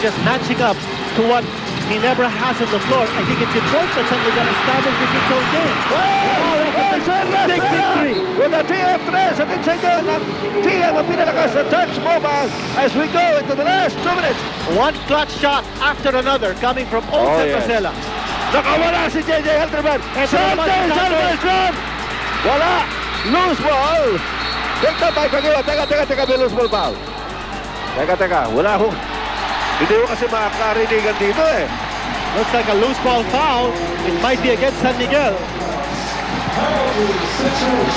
just matching up to what Ginebra has on the floor. I think it's important that something that establishes its own game. Big victory. With the TF3 sa tinsagal ng TF ang pinalakas sa touch mobile as we go into the last 2 minutes. One clutch shot after another coming from Olsen Rosella. Nakawala si JJ Helterman. naman, Salvation! Wala! Loose ball! Picked up by Kagiwa. Teka, may loose ball foul. Teka, wala ho. Hindi ho kasi makakarinigan dito eh. Looks like a loose ball foul. It might be against San Miguel.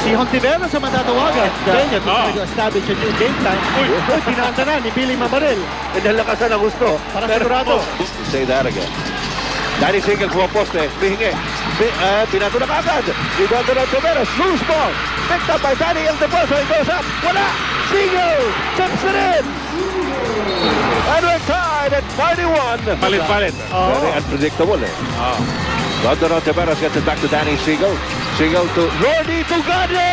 Si Hontiveros sa matatawagan. Kenya to establish a new game time. Uy, pinanta na ni Billy Mamaril. Pinalakasan ang gusto. Para sigurado. Say that again. Danny Sigel po poste. Bihingi. Pinato na kagad. Igondo ng Hontiveros. Loose ball. Picked up by Danny Ildefonso. It goes up. Wala! Sigel! Chips it in! And we're tied at 91. Palit-palit. Very unpredictable eh. Gondor Hontiveros gets it back to Danny Sigel. Sigel to Lordy Tugade!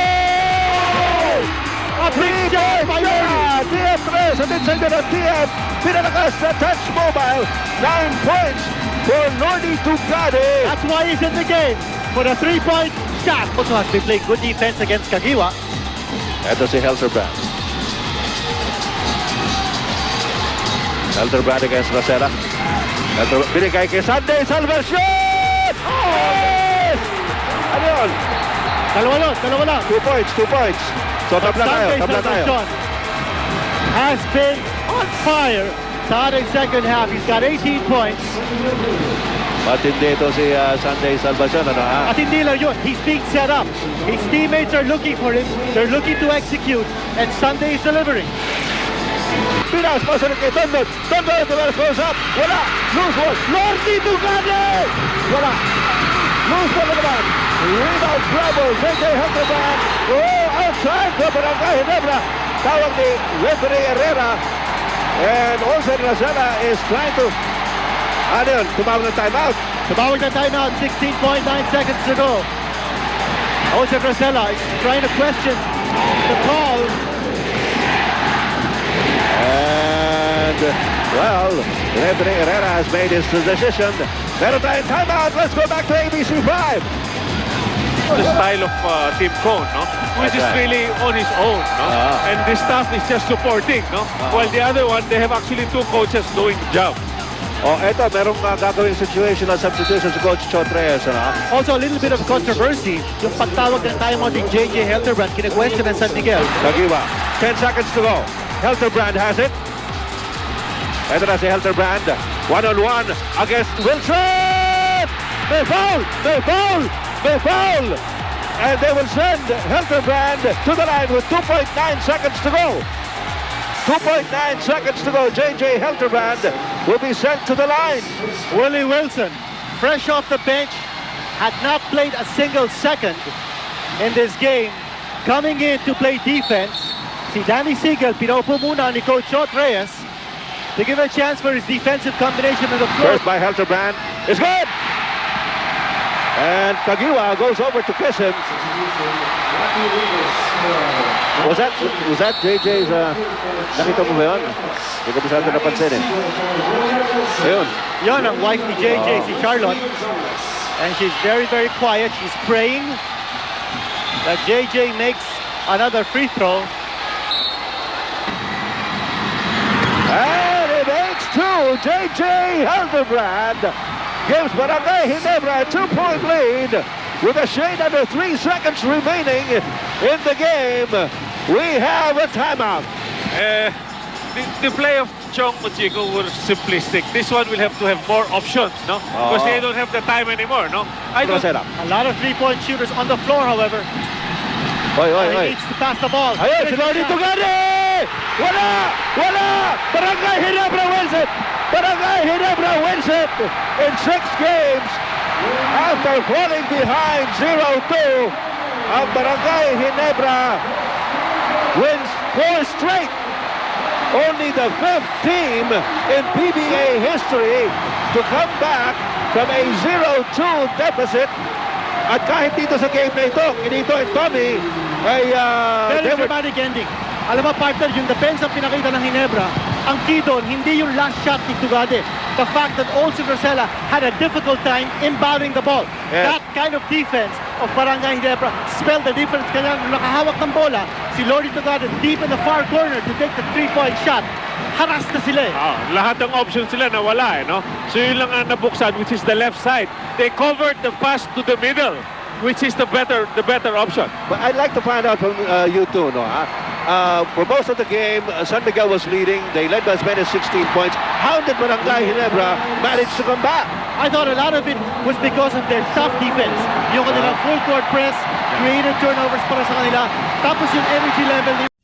A big shot by Lordy! TF3 sa tinsagal ng TF. Pinalakas sa touch mobile. 9 points for Lordy Tugade. That's why he's in the game. For a 3-point shot. Also has been playing good defense against Kagiwa. Ito si Helterbrand. Helterbrand against Rosella. Binigay kay Sunday Salvacion! Yes! Ano yun? Dalawa lang. 2 points. So tabla tayo. Salvacion has been on fire sa ating second half. He's got 18 points. Matindi ito si Sunday Salvacion. Ano ha? At hindi lang yun, he's being set up. His teammates are looking for him. They're looking to execute. And Sunday is delivering. Pinas, pasunod kay Tondon. Tondon, goes up. Wala. Loose ball. Lordy Tugade! Wala. Loose ball na naman. Rebound trouble. JJ Helterbrand. Outside. Barangay Ginebra. Tawag ni referee Herrera. And Olsen Rosella is trying to... Ano yun? Tumawag ng timeout. 16.9 seconds to go. Olsen Rosella is trying to question the call. And, well, referee Herrera has made his decision. Meron tayong timeout. Let's go back to ABC 5. The style of Team Cone, no? Which is really on his own, no? And the staff is just supporting, no? While the other one, they have actually 2 coaches doing the job. Eto, merong gagawing situational substitution si Coach Chot Reyes, ano? Also, a little bit of controversy. Yung pagtawag ng timeout ni JJ Helterbrand, kina-question ng San Miguel. Kagiwa. 10 seconds to go. Helterbrand has it. Ito na si Helterbrand. One-on-one against Wilson! May foul! And they will send Helterbrand to the line with 2.9 seconds to go. 2.9 seconds to go. JJ Helterbrand will be sent to the line. Willie Wilson, fresh off the bench, had not played a single second in this game. Coming in to play defense, si Danny Sigel, pinaupo muna ni Coach Chot Reyes to give a chance for his defensive combination on the floor. First by Helterbrand. It's good! And Kagiwa goes over to kiss him. Was that JJ's, nakita mo ba yun? Hindi ko masyado napansin eh. Ayun. Yun ang wife ni JJ, si Charlotte. And she's very, very quiet. She's praying that JJ makes another free throw. And it makes 2. JJ Helterbrand gives Barangay Ginebra a 2-point lead with a shade under 3 seconds remaining in the game. We have a timeout. The play of Chong Mochico were simplistic. This one will have to have more options, no? Because they don't have the time anymore, no? A lot of three-point shooters on the floor, however. He needs to pass the ball. Ayun, si Lordy Tugade! Wala! Barangay Ginebra wins it in 6 games after falling behind 0-2. Ang Barangay Ginebra wins 4 straight. Only the 5th team in PBA history to come back from a 0-2 deficit. At kahit dito sa game na ito, Kinito and Tommy, ay Very dramatic ending. Alam mo, partner, yung defense ang pinakita ng Ginebra, ang key doon, hindi yung last shot ni Tugade. The fact that Olsen Rosella had a difficult time inbounding the ball. Yes. That kind of defense of Barangay Ginebra spelled the difference. Kaya nung nakahawak ng bola, si Lodi Tugade deep in the far corner to take the 3-point shot. Haras na sila eh. Lahat ng options sila nawala, no? So yun lang ang nabuksan, which is the left side. They covered the pass to the middle, which is the better option. But I'd like to find out from you two, no? For most of the game, San Miguel was leading. They led by as many as 16 points. How did Barangay Ginebra manage to come back? I thought a lot of it was because of their tough defense. Yung kanilang full court press, created turnovers para sa kanila. Tapos yung energy level